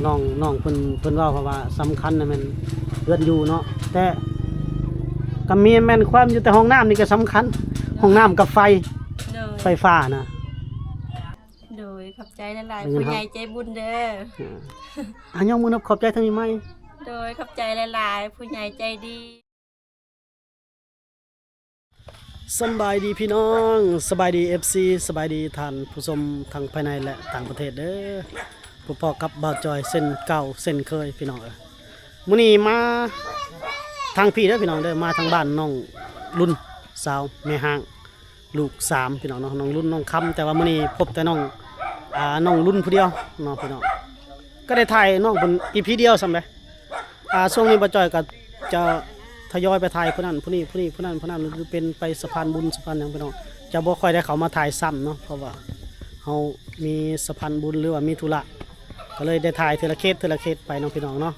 น้องเพิ่นเว้าเพราะว่าสำคัญน่ะมันเฮือนอยู่เนาะแต่ก็มีแม่นความอยู่แต่ห้องน้ำนี่ก็สำคัญห้องน้ำกับไฟ โดย ไฟฟ้านะ โดยขอบใจหลายๆผู้ใหญ่ใจบุญเด้อ อันยองมือนับขอบใจทั้งนี้ไหม โดยขอบใจหลายๆผู้ใหญ่ใจดี สบายดีพี่น้องสบายดี FC สบายดีท่านผู้ชมทางภายในและต่างประเทศเด้อผู้ปอกับบ่าวจอยเส้นเก่าเส้นเคยพี่น้องมื้อนี้มาทางพี่เด้อพี่น้องเด้อมาทางบ้านน้องรุ่นสาวแม่ห้างลูก3พี่น้องเนาะน้องรุ่นน้องคำแต่ว่ามื้อนี้พบแต่น้องรุ่นผู้เดียวเนาะพี่น้องก็ได้ถ่ายน้องเป็น EP เดียวซ้ำเด้ช่วงนี้บ่าวจอยก็จะทยอยไปถ่ายผู้นั้นผู้นี้ผู้นั้นหรือเป็นไปสะพานบุญสะพานหยังพี่น้องจะบ่ค่อยได้เขามาถ่ายซ้ำเนาะเพราะว่าเฮามีสะพานบุญหรือว่ามีธุระก็เลยได้ถ่ายเทอละเคสไปน้องพี่น้องเนาะ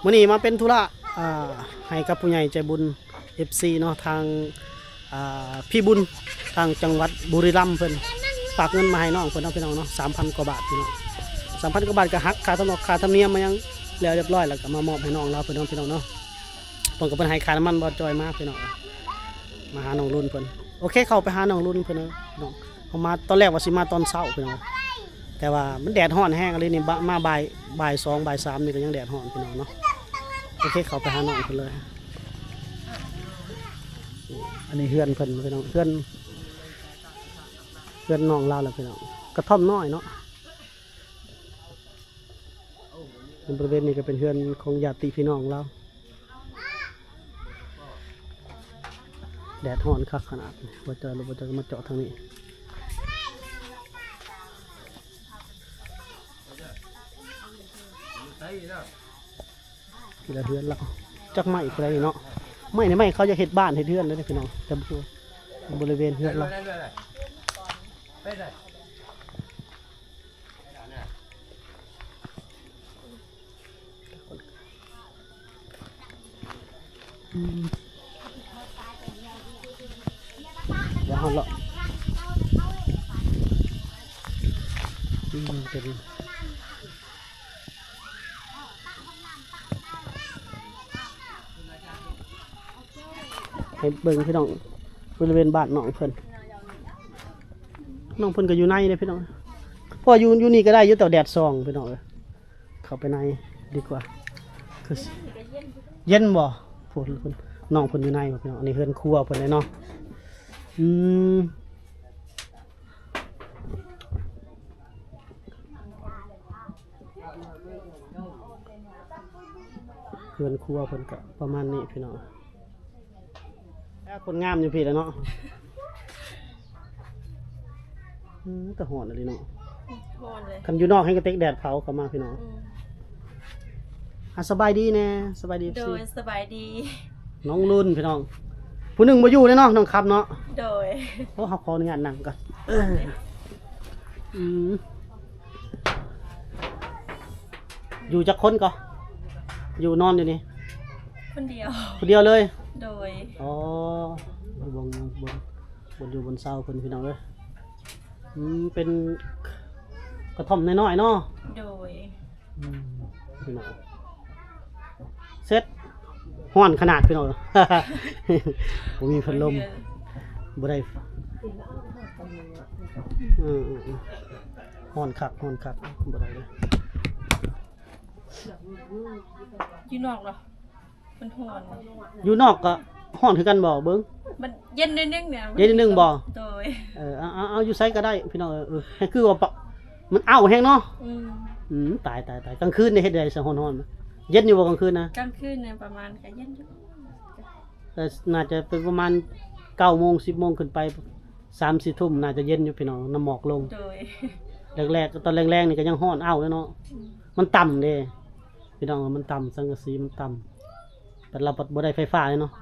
มื้อนี้มาเป็นธุระให้กับผู้ใหญ่ใจบุญ FC เนาะทางพี่บุญทางจังหวัดบุรีรัมย์เพิ่นฝากเงินมาให้น้องเพิ่นเนาะพี่น้องเนาะ 3,000 กว่าบาทพี่น้อง 3,000 กว่าบาทก็หักค่าธรรมเนียมมายังแล้วเรียบร้อยแล้วก็มามอบให้น้องเราเพิ่นเนาะพี่น้องเนาะเพิ่นก็เพิ่นให้ค่าน้ำมันบ่จอยมาพี่น้องมาหาน้องรุ่นเพิ่นโอเคเข้าไปหาน้องรุ่นเพิ่นเนาะพี่น้องเขามาตอนแรกว่าสิมาตอนเช้าพี่น้องแต่ว่ามันแดดร้อนแห้งอะไรนี่มาบ่าย2บ่าย3นี่ก็ยังแดดร้อนพี่น้องเนาะโอเคเข้าไปหาน้องเพิ่นเลยอันนี้เฮือนเพิ่นพี่น้องเฮือนน้องเราแล้วพี่น้องกระท่อมน้อยเนาะบริเวณนี้ก็เป็นเฮือนของญาติพี่น้องเราแดดร้อนคักขนาดว่าจะมาเจาะทางนี้ที่ละเฮือนเราจักไม้อะไรเนาะไม้ในไม้เขาจะเห็ดบ้านเห็ดเฮือนเลยพี่น้องจะบริเวณเฮือนเราเดี๋ยวเอาละเป็นให้เบิ่งพี่น้องบริเวณบ้านน้องเพิ่นก็อยู่ในเลยพี่น้องเพราะอยู่นี่ก็ได้อยู่แต่แดดส่องพี่น้องเข้าไปในดีกว่าคือเย็นบ่พวกเพิ่นน้องเพิ่นอยู่ในบ่พี่น้องอันนี้เฮือนครัวเพิ่นเลยเนาะเฮือนครัวเพิ่นก็ประมาณนี้พี่น้องแล้วคนงามอยู่พี่แล้วเนาะแต่หอนอะไรเนาะ ฮ้อนเลย คันอยู่นอกให้กระเตกแดดเผาเข้ามาพี่น้องสบายดีแน่สบายดี โด สิ ยสบายดี น้องรุ่นพี่น้องผู้หนึ่งมาอยู่เลยเนาะน้องครับเนาะ โดย เพราะเขาขออนุญาตนั่งก่อนอยู่จักคนก่อนอยู่นอนอยู่นี่ คนเดียว คนเดียวเลย โดย อ๋อบนอยู่บนเสาคนพี่น้องเลยเป็นกระท่อมน้อยๆเนาะ โดย พี่น้องเซ็ตห้อนขนาดพี่น้อง ผมมีพัดลมบ่ได้ห้อนคักบ่ได้เลย อยู่นอกเหรอมันฮ้อน อยู่นอกก็ห้อนคือกันบ่เบิ่ง มันเย็นนิดนึงเนี่ย เย็นนิดนึงบ่ โดย เอาอยู่ไสก็ได้พี่น้องให้คือว่ามันอ้าวแฮงเนาะตายกลางคืนนี่เฮ็ดได้ซะฮ้อนๆเย็นอยู่บ่กลางคืนนะ กลางคืนเนี่ยประมาณก็เย็นอยู่ แต่น่าจะเป็นประมาณ 9:00 น 10:00 นขึ้นไป 3-4 ทุ่มน่าจะเย็นอยู่พี่น้องน้ำหมอกลง โดย แรกๆตอนแรงๆนี่ก็ยังฮ้อนอ้าวเลยเนาะมันต่ำเด้พี่น้องมันต่ำสังกะสีมันต่ำแต่เราบ่ได้ไฟฟ้าเลยเนาะ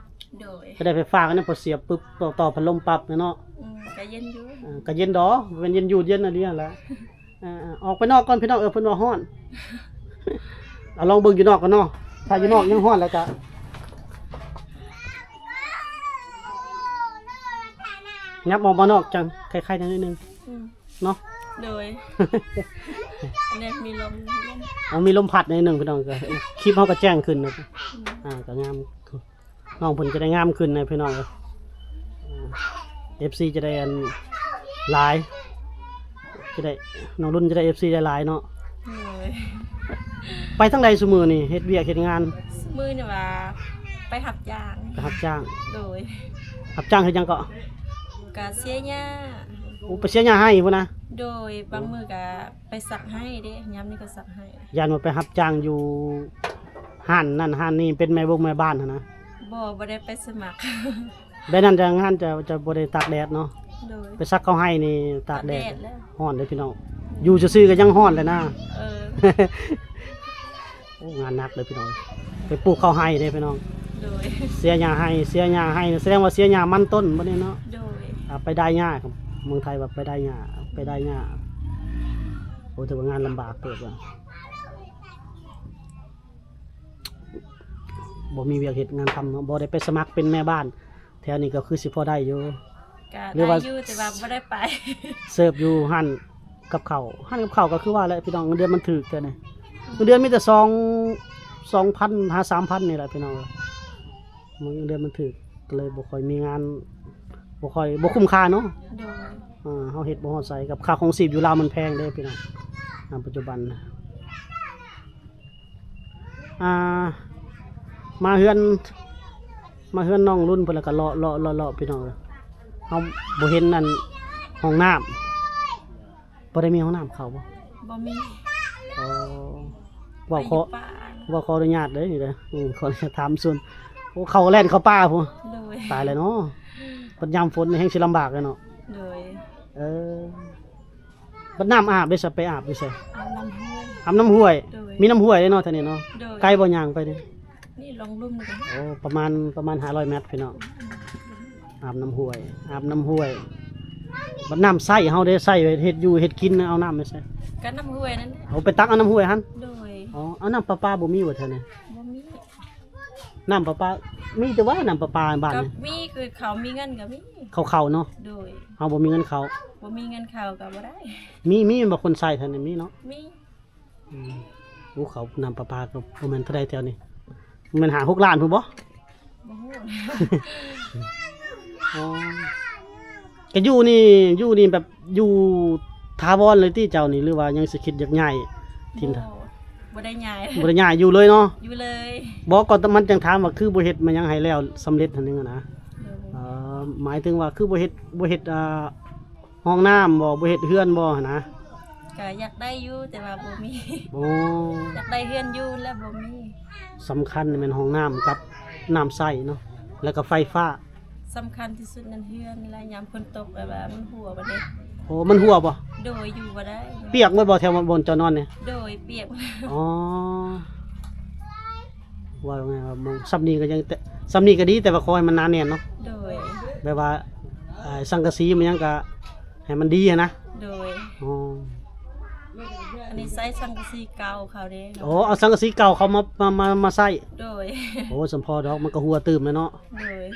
โดย ถ้าได้ไฟฟ้าก็เนี่ยพอเสียบปึ๊บต่อพัดลมปรับเนาะ ก็เย็นอยู่ ก็เย็นดอเป็นเย็นอยู่เย็นอะไรนั่นแหละออกไปนอกก่อนพี่น้องเพิ่นว่าฮ้อนเอาลองเบิ่งอยู่นอกก่อนเนาะถ้าอยู่นอกยังฮ้อนแล้วก็ยับออกมานอกจังคล้ายๆจังนิดนึงเนาะ โดย อันนี้มีลม อ๋อมีลมพัดในหนึ่งพี่น้องก็คลิปเขาก็แจ้งขึ้นนะก็งามน้องเพิ่นจะได้งามขึ้นนะพี่น้องก็FC จะได้อันหลายจะได้น้องรุ่นจะได้ FC ได้หลายเนาะ เลย ไปทั้งใดซุมื้อนี่เฮ็ดเวียกเฮ็ดงาน มือเนี่ยว่าไปหับยาง ไปรับจ้าง โดย รับจ้างเฮ็ดหยังก็ กะเสียหญ้า โอ้ไปเสียหญ้าให้พุ่นนะ โดยบางมือกะไปสักให้เด้ย้ำนี่ก็สักให้ ยานว่าไปรับจ้างอยู่ห้านนั่นห้านนี่เป็นแม่บงแม่บ้านหั้นนะ บ่ได้ไปสมัคร ได้นั่นจะงานจะบ่ได้ตากแดดเนาะ โดย ไปซักเขาให้นี่ตากแดด แล้ว ร้อนเด้อพี่น้องอยู่ซื่อๆก็ยังร้อนเลยนะ เออ โอ้งานหนักเลยพี่น้องไปปลูกข้าวให้เด้พี่น้อง โดย เสียหญ้าให้เสียหญ้าให้แสดงว่าเสียหญ้ามันต้นบ่ได้เนาะ โดย ไปได้หญ้าครับเมืองไทยแบบไปได้หญ้าโอ้แต่ว่างานลำบากเกิดว่ะบ่มีเวียกเฮ็ดงานทำเนาะบ่ได้ไปสมัครเป็นแม่บ้านแถวนี้ก็คือสิพอได้อยู่ กะ หรือ ได้ ว่า อยู่แต่ว่าบ่ได้ไป เสิร์ฟอยู่หั่นกับข้าวหั่นกับข้าวก็คือว่าแหละพี่น้องเงินเดือนมันถูกแค่นี้เงินเดือนมีแต่2,000หา 3,000นี่แหละพี่น้องเงินเดือนมันถูกก็เลยบ่ค่อยมีงานบ่คุ้มค่าเนาะ โดย เฮาเฮ็ดบ่ฮอดใส่กับค่าของชีพอยู่ลาวมันแพงเด้พี่น้องปัจจุบันมาเฮือนน้องรุ่นเพิ่นแล้วก็เลาะพี่น้องเฮาบ่เห็นนั่นห้องน้ำบ่ได้มีห้องน้ำเข้าบ่ บ่มี อ๋อว่าขอ ไปยู่ป่า ว่าขออนุญาตเด้อนี่เด้อขออนุญาตถามส่วนโอ้เขาแล่นเข้าป่าพุ่น โดย ตายแล้วเนาะปัดยามฝนนี่แฮงสิลำบากเลยเนาะ โดย เออบัดน้ำอาบได้ซะไปอาบอยู่ไส เอาน้ำห้วย อาบน้ำห้วย โดย มีน้ำห้วยเด้เนาะท่านนี่เนาะ โดย ไกลบ่ย่างไปนี่ นี่ลองลุ่มเลยกัน โอ้ประมาณ500 เมตรพี่น้องอาบน้ำห้วยบัดน้ำใส่เฮาได้ใส่ไว้เฮ็ดอยู่เฮ็ดกินนะเอาน้ำไปใส่ กันน้ำห้วยนั้น เอาไปตักเอาน้ำห้วยหั่น โดย อ๋อเอาน้ำประปาบ่มีว่าเท่านี้ บ่มี น้ำประปามีแต่ว่าน้ำประปาบ้าน กับ นี่ มีคือเขามีเงินกับมี เขาเนาะ โดย เฮาบ่มีเงินเขา บ่มีเงินเขากับบ่ได้ มีบ่คนใส่เท่านี้มีเนาะ มี โอ้เขาน้ำประปาก็บ่แม่นเท่าใดแถวนี้มันหา6 ล้านพุ่นบ่ บ่ฮู้ อ๋อก็อยู่นี่แบบอยู่ถาวรเลยที่เจ้านี่หรือว่ายังสิคิดอยากย้ายถิ่นท่า บ่ได้ย้าย บ่ได้ย้ายอยู่เลยเนาะ อยู่เลย บอกก่อนแต่มันจังถามว่าคือบ่เฮ็ดมันยังให้แล้วสำเร็จหั่นนึงอะนะ โดย หมายถึงว่าคือบ่เฮ็ดห้องน้ำบ่เฮ็ดเรือนบ่หั่นนะ ก็อยากได้อยู่แต่ว่าบ่มี โอ้ อยากได้เฮือนอยู่แล้วบ่มี สำคัญนี่แม่นห้องน้ำกับน้ำใช้เนาะแล้วก็ไฟฟ้า สำคัญที่สุดนั่นเฮือนและยามฝนตกแบบว่ามันหัวบ่ได้ โอ้มันหัวบ่ โดยอยู่บ่ได้ เปียกบ่แถวบนเจ้านอนเนี่ย โดยเปียก อ๋อว่าไงว่ามึงซับนี้ก็ยังแต่ซับนี้ก็ดีแต่ว่าขอให้มันหนาแน่นเนาะ โดย แบบว่าสังกะสีมันยังก็ให้มันดีอะนะ โดย อ๋อ อันนี้ใส่สังกะสีเก่าเขาเด้ โอ้เอาสังกะสีเก่าเขามาใส่ โดย โอ้สมพอดอกมันก็หัวตื่มเลยเนาะ โดย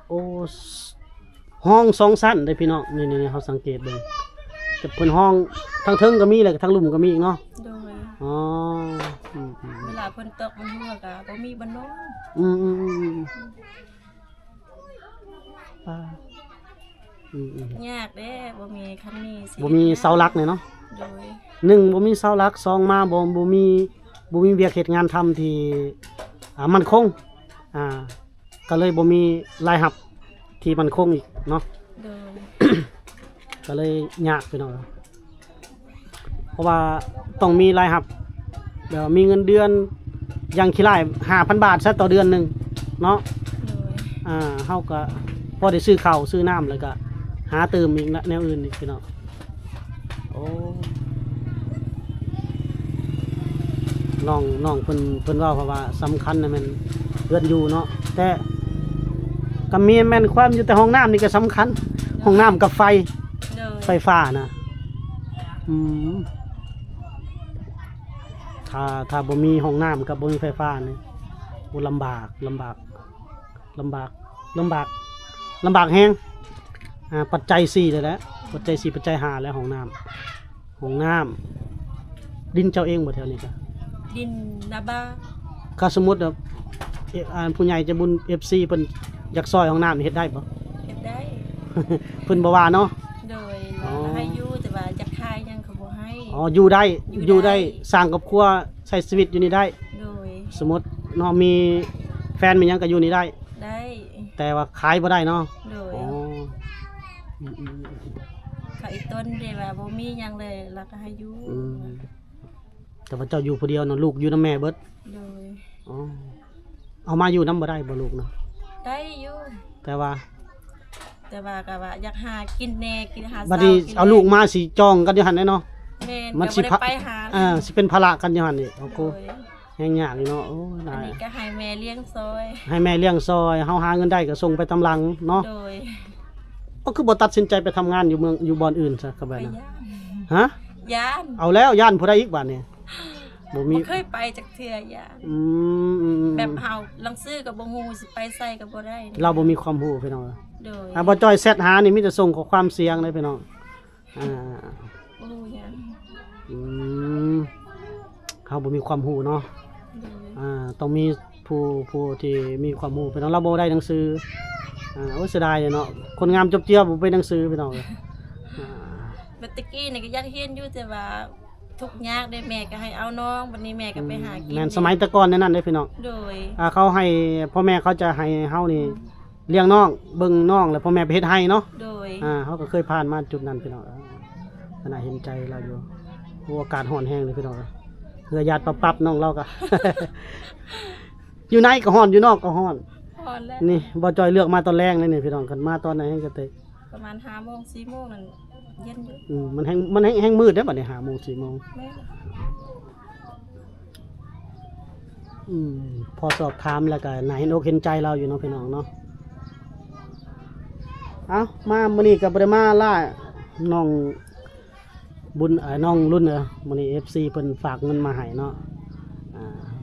โอ้ห้อง2 ชั้นได้พี่น้องนี่เขาสังเกตเบิ่งแต่เพิ่นห้องทั้งเทิงก็มีแหละทั้งหลุมก็มีอีกเนาะ โดย อ๋อ เวลาฝนตกมันหัวก็บ่มีบ่นอน อืมอืมอืมอืมอ่าอืมอืม ยากเด้บ่มีคันนี้สิ บ่มีเสาหลักเนี่ยเนาะ โดย 1บ่มีเสาหลัก2มาบ่มีเวียกเฮ็ดงานทำที่มั่นคงก็เลยบ่มีรายรับที่มั่นคงอีกเนาะ โดย ก็เลยยากไปหน่อยเพราะว่าต้องมีรายรับแบบว่ามีเงินเดือนอย่างขี้ไล่ 5,000 บาทซะต่อเดือนหนึงเนาะ โดย เฮาก็พอได้ซื้อข้าวซื้อน้ำแล้วก็หาเติมอีกแนวอื่นอีกพี่น้องโอ้น้องเพิ่นว่าเพราะว่าสำคัญนะแม่นเรือนอยู่เนาะแต่ก็มีแม่นความอยู่แต่ห้องน้ำนี่ก็สำคัญห้องน้ำกับไฟ โดย ไฟฟ้านะถ้าบ่มีห้องน้ำกับบ่มีไฟฟ้านี่โอ้ลำบากแฮงปัจจัย4เลยแหละปัจจัย4ปัจจัย5แล้วห้องน้ำ ดินเจ้าเองบ่แถวนี้ก็ ดินนาบ้า ถ้าสมมุติว่าผู้ใหญ่ใจะบุญ FC เพิ่นอยากซอยห้องน้ำนี่เฮ็ดได้บ่ เฮ็ดได้ เพิ่นบ่ว่าเนาะ โดย อ๋อ ให้อยู่แต่ว่าจะขายยังเขาบ่ให้ อ๋ออยู่ได้ อยู่ อยู่ได้ ได้ สร้างครอบครัวใช้ชีวิตอยู่นี่ได้ โดย สมมุติเนาะมีแฟนมีหยังก็อยู่นี่ได้ ได้ แต่ว่าขายบ่ได้เนาะ โดย อ๋ออืม เขาอีกต้นเดว่าบ่มีหยังเลยแล้วก็ให้อยู่ อืมแต่ว่าเจ้าอยู่ผู้เดียวเนาะลูกอยู่นำแม่เบิด โดย อ๋อเอามาอยู่นำบ่ได้บ่ลูกเนาะ ได้อยู่ แต่ว่า แต่ว่าก็ว่าอยากหากินแหน่กินหา บัดนี้เอาลูกมาสิจองกันอยู่หั่นแน่เนาะ แม่น มัน ก็ สิ บ่ได้ พะ ไปหา สิเป็นภาระกันอยู่หั่นนี่โอ้โห โดย แฮงยากอยู่เนาะโอ้ย อั ได้ นนี้ก็ให้แม่เลี้ยงซอย ให้แม่เลี้ยงซอยเฮาหาเงินได้ก็ส่งไปตำลังเนาะ โดย ก็คือบ่ตัดสินใจไปทำงานอยู่เมืองอยู่บ่อนอื่นซะก็ ไป แบบนั้น ย่าน ฮะ ย่าน เอาแล้วย่านผู้ใดอีกบัดนี้บ่มี บ่เคยไปจักเทื่อย่าน อืม แบบเฮาลังซื้อกับบ่ฮู้สิไปใส่ก็บ่ได้ เราบ่มีความรู้พี่น้อง โดย บ่จ้อยแซดหานี่มีแต่ส่งข้อความเสียงเลยพี่น้องอ่า บ่ฮู้หยัง อืมเขาบ่มีความรู้เนาะ โดย ต้องมีผู้ที่มีความรู้พี่น้องเราบ่ได้หนังสือโอ้เสียดายเลยเนาะคนงามจบเจือบ่ไปหนังสือพี่น้องอ่า บัดตะกี้นี่ก็อยากเรียนอยู่แต่ว่าทุกข์ยากได้แม่ก็ให้เอาน้องบัดนี้แม่ก็ไปหากิน แม่นสมัยแต่ก่อนนั่นเด้พี่น้อง โดย เขาให้พ่อแม่เขาจะให้เฮานี่เลี้ยงน้องเบิ่งน้องแล้วพ่อแม่ไปเฮ็ดให้เนาะ โดย เขาก็เคยผ่านมาจุดนั้นพี่น้องขณะเห็นใจเราอยู่โอ้อากาศร้อนแห้งเลยพี่น้องเหือหยาดปับๆน้องเราก็ อยู่ในก็ร้อนอยู่นอกก็ร้อน พอแล้ว นี่บ่จอยเลือกมาตอนแรกเลยนี่พี่น้องกันมาตอนไหนให้ก็เตะ ประมาณ5 โมง 4 โมงนั่นเย็นอยู่ มันแห้งมืดเด้อบัดนี้5 โมง 4 โมง แม่ พอสอบถามแล้วก็น่าเห็นอกเห็นใจเราอยู่เนาะพี่น้องเนาะเอามามื้อนี้ก็บ่ได้มาล่าน้องบุญน้องรุ่นมื้อนี้ FC เพิ่นฝากเงินมาให้เนาะ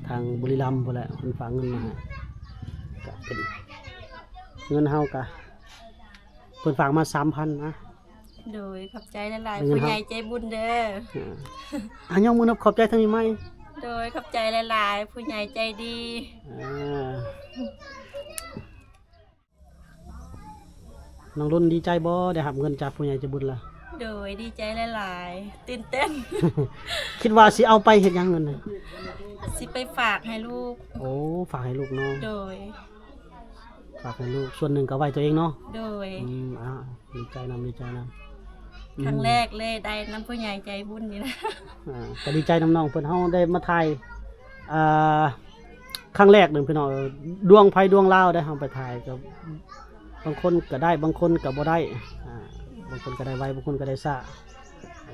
ทางบุรีรัมย์พุ่นแหละเพิ่นฝากเงินมาให้ก็เป็นเงินเฮาก็เพิ่นฝากมา 3,000 นะ โดยขอบใจหลาย เป็น ๆ ไง ผู้ ครับ ใหญ่ใจบุญเด้อ ยกมือนับขอบใจทางนี้ไหม โดยขอบใจหลายๆ ผู้ใหญ่ใจดี น้องรุ่นดีใจบ่ได้รับเงินจากผู้ใหญ่ใจบุญล่ะ โดยดีใจหลายๆ ตื่นเต้น คิดว่าสิเอาไปเฮ็ดหยังเงินน่ะ สิไปฝากให้ลูก โอ้ฝากให้ลูกเนาะ โดย ฝากให้ลูกส่วนหนึ่งก็ไว้ตัวเองเนาะ โดย ดีใจนำดีใจนำ ครั้งแรกเลยได้น้ำผู้ใหญ่ใจบุญนี่นะ ก็ดีใจน้ำน้องเพิ่นเฮาได้มาถ่ายครั้งแรกหนึ่งพี่น้องดวงไผดวงลาวได้เฮาไปถ่ายกับบางคนก็ได้บางคนก็บ่ได้บางคนก็ได้ไวบางคนก็ได้ซ่า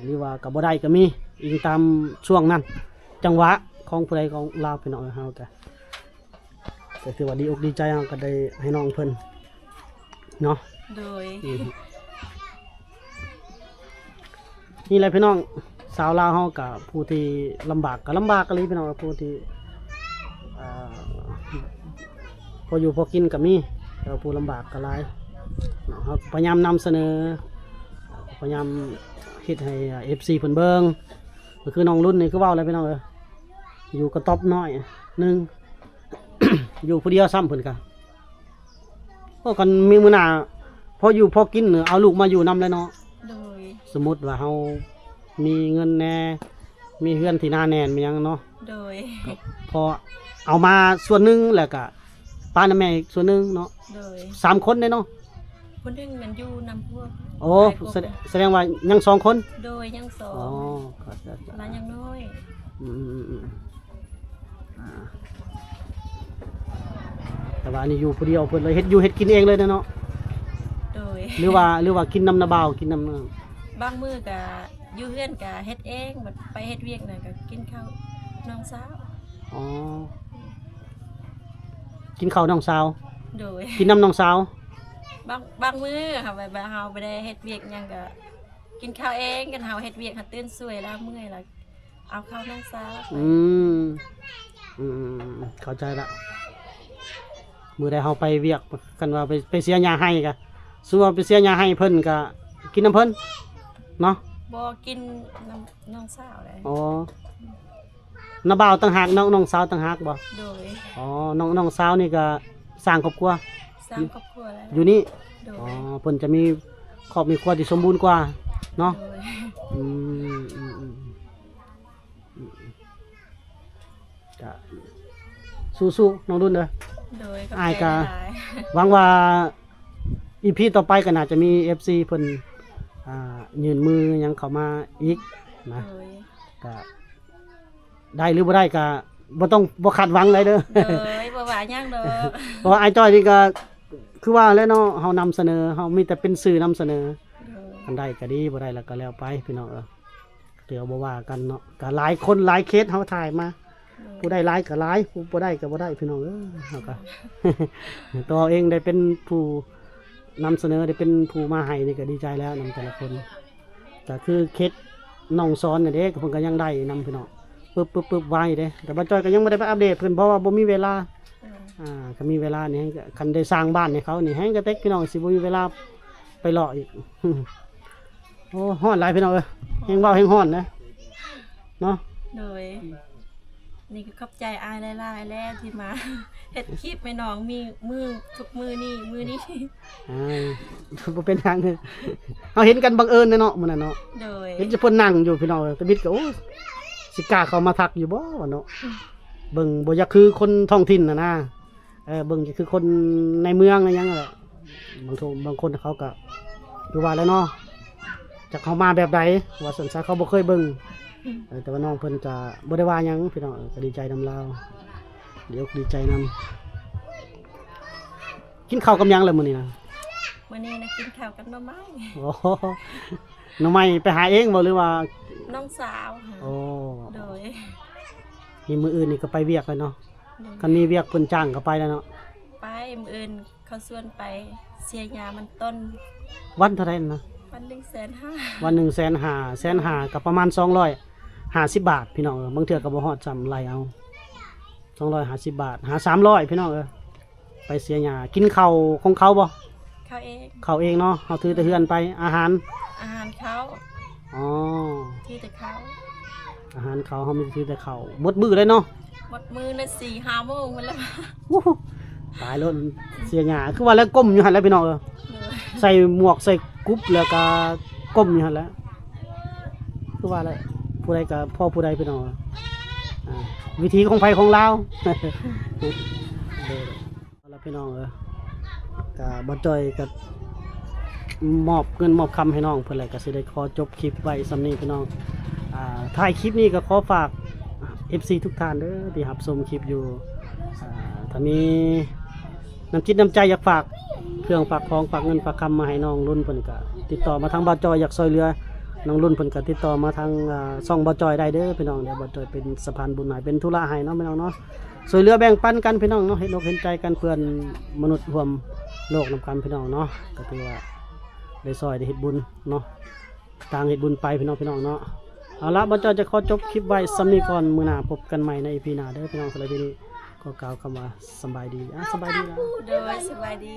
หรือว่าก็บ่ได้ก็มีอิงตามช่วงนั้น จังหวะของผู้ใดของลาวพี่น้องเฮาก็ถือว่าดีอกดีใจเฮาก็ได้ให้น้องเพิ่นเนาะ โดย นี่แหละพี่น้องสาวลาวเฮากับผู้ที่ลำบากก็ลำบากกันเลยพี่น้องผู้ที่พออยู่พอกินก็มีแต่ว่าผู้ลำบากก็หลายเนาะครับพยายามนำเสนอพยายามเฮ็ดให้ FC เพิ่นเบิ่งก็คือน้องรุ่นนี่คือเว้าอะไรพี่น้องอยู่กระต๊อบน้อยหนึง อยู่ผู้เดียวซ้ำเพิ่นก็พอกันมีมื้อหน้าพออยู่พอกินเอาลูกมาอยู่นำเลยเนาะ โดย สมมุติว่าเฮามีเงินแหน่มีเฮือนที่หน้าแน่นมีหยังเนาะ โดย พอเอามาส่วนหนึงแล้วก็ป้าและแม่อีกส่วนหนึงเนาะ โดย 3 คนเด้เนาะ คนหนึงมันอยู่นำพวก โอ้แสดงว่ายัง2 คน โดยยังสอ อ๋อง ก็จะ ร้านยังน้อย อืมแต่ว่าอันนี้อยู่ผู้เดียวเพิ่นเลยเฮ็ดอยู่เฮ็ดกินเองเลยเนาะ โดย หรือว่ากินน้ำนาบ่าวกินน้ำ บางมื้อก็อยู่เฮือนก็เฮ็ดเองบัดไปเฮ็ดเวียกน่ะก็กินข้าวน้องสาว อ๋อกินข้าวน้องสาว โดย กินน้ำน้องสาว บางมื้อค่ะแบบเฮาบ่ได้เฮ็ดเวียกหยังก็กินข้าวเองกันเฮาเฮ็ดเวียกหาตื่นสวยแล้วเมื่อยแล้วเอาข้าวน้องสาวไป อืมเข้าใจละมือใดเฮาไปเวียกกันว่าไปเสียยาให้กะสู้ว่าไปเสียยาให้เพิ่นกะกินน้ำเพิ่นเนาะ บ่กินน้องสาวเลย อ๋อน้าบ่าวต่างหากน้องสาวต่างหากบ่ โดย อ๋อน้องสาวนี่ก็สร้างครอบครัว สร้างครอบครัวแล้ว อยู่นี่ โด อ๋อย เพิ่นจะมีครอบมีครัวที่สมบูรณ์กว่าเนาะ โดย อืมอืมอืมอืมก็สู้ๆน้องดุนเด้อ โดยกับ อ้าย ใจ ก็ หลาย หวังว่าอีพีต่อไปก็น่าจะมี FC เพิ่นยื่นมือหยังเข้ามาอีกนะ โดย ก็ได้หรือบ่ได้ก็บ่ต้องบ่คาดหวังเลยเด้อ โดยบ่ว่าหยังดอก เพราะว่าไอ้จ้อยนี่ก็คือว่าแล้วเนาะเฮานำเสนอเฮามีแต่เป็นสื่อนำเสนอ โดย อันใดก็ดีบ่ได้แล้วก็แล้วไปพี่น้องเดี๋ยวบ่ว่ากันเนาะก็หลายคนหลายเคสเฮาถ่ายมา ผู้ได้หลายก็หลายผู้บ่ได้ก็บ่ได้พี่น้องเฮาก็ ตัวเองได้เป็นผู้นำเสนอได้เป็นผู้มาให้นี่ก็ดีใจแล้วนำแต่ละคนก็คือเคสน้องสอนนี่เด้เพิ่นก็ยังได้นำพี่น้องปึ๊บไว้เด้แต่บ่จ้อยก็ยังบ่ได้ไปอัปเดตเพิ่นเพราะว่าบ่มีเวลา ก็มีเวลานี่ให้คันได้สร้างบ้านให้เขานี่ให้กระเต็กพี่น้องสิบ่มีเวลาไปเลาะอีก โอ้ฮ้อนหลายพี่น้องเอ้ยแฮงเว้าแฮงฮ้อนนะเนาะ โดยนี่ก็ขอบใจอายหลายๆแล้วที่มา เฮ็ดคลิปให้น้องมีมือทุกมือนี่ อ่า บ่เป็นทางคือเฮาเห็นกันบังเอิญเนาะมื้อนั้นเนาะ โดย เห็นจะเพิ่นนั่งอยู่พี่น้องเอ้ยตะบิดก็โอ้สิกล้าเข้ามาทักอยู่บ่วะเนาะเบิ่งบ่อยากคือคนท้องถิ่นน่ะนะเบิ่งจะคือคนในเมืองอะไรหยังแหละบางคนเขาก็คือว่าแล้วเนาะจักเขามาแบบใดว่าสนใจเขาบ่เคยเบิ่งแต่ว่าน้องเพิ่นก็บ่ได้ว่าหยังพี่น้องก็ดีใจนำลาวเดี๋ยวดีใจนำกินข้าวกับหยังแล้วมื้อนี้นะ วันนี้นะกินข้าวกับหน่อไม้ โอ้โหหน้องใหม่ไปหาเองบ่หรือว่า น้องสาวค่ะ โอ้ โดย มีมื้ออื่นนี่ก็ไปเวียกแล้วเนาะ โดย คันมีเวียกเพิ่นจ้างก็ไปแล้วเนาะ ไปมื้ออื่นเขาชวนไปเสียยามันต้น วันเท่าไหร่นะ วัน150,000 วัน150,000ก็ประมาณ250 บาทพี่น้องบางเทื่อก็บ่ฮอดซ้ำไล่เอา250 บาทหา300พี่น้องไปเสียหญ้ากินข้าวของเขาบ่ เขาเอง ข้าวเองเนาะเฮาถือแต่เฮือนไปอาหาร อาหารเขา อ๋อ ที่แต่เขา อาหารเขาเฮามีถือแต่ข้าวหมดมื้อเลยเนาะ หมดมือนะ4-5 โมงมันแล้ว วู้ฮู้ตายแล้วเสียหญ้าคือว่าแล้วก้มอยู่หั่นแหล้วพี่น้อง โดย ใส่หมวกใส่กุ๊บแล้วก็ก้มอยู่หั่นแหล้วคือว่าแล้วผู้ใดก็พ่อผู้ใดพี่น้องวิธีของไผของลาว แล้วพี่น้องก็บ่จ่อยก็มอบเงินมอบคำให้น้องเพิ่นแหละก็สิได้ขอจบคลิปไว้สำนี้พี่น้องท้ายคลิปนี้ก็ขอฝาก FC ทุกท่านเด้อที่รับชมคลิปอยู่ถ้ามีน้ำจิตน้ำใจอยากฝากเครื่องฝากของฝากเงินฝากคำมาให้น้องรุ่นเพิ่นก็ติดต่อมาทางบ่าวจอยอยากช่วยเหลือน้องรุ่นเพิ่นก็ติดต่อมาทางช่องบ่าวจอยได้เด้อพี่น้องเดี๋ยวบ่าวจอยเป็นสะพานบุญให้เป็นธุระให้เนาะพี่น้องเนาะช่วยเหลือแบ่งปันกันพี่น้องเนาะเห็นอกเห็นใจกันเพื่อนมนุษย์ร่วมโลกนำกันพี่น้องเนาะก็ถือว่าได้ซอยได้เฮ็ดบุญเนาะต่างเฮ็ดบุญไปพี่น้องเนาะเอาละบ่าวจอยจะขอจบคลิปไว้ซ้ำนี้ก่อนมื้อหน้าพบกันใหม่ใน EP หน้าเด้อพี่น้องสำหรับวันนี้ก็กล่าวคำว่าสำบายดีสำบายดีแล้ว โดยสบายดี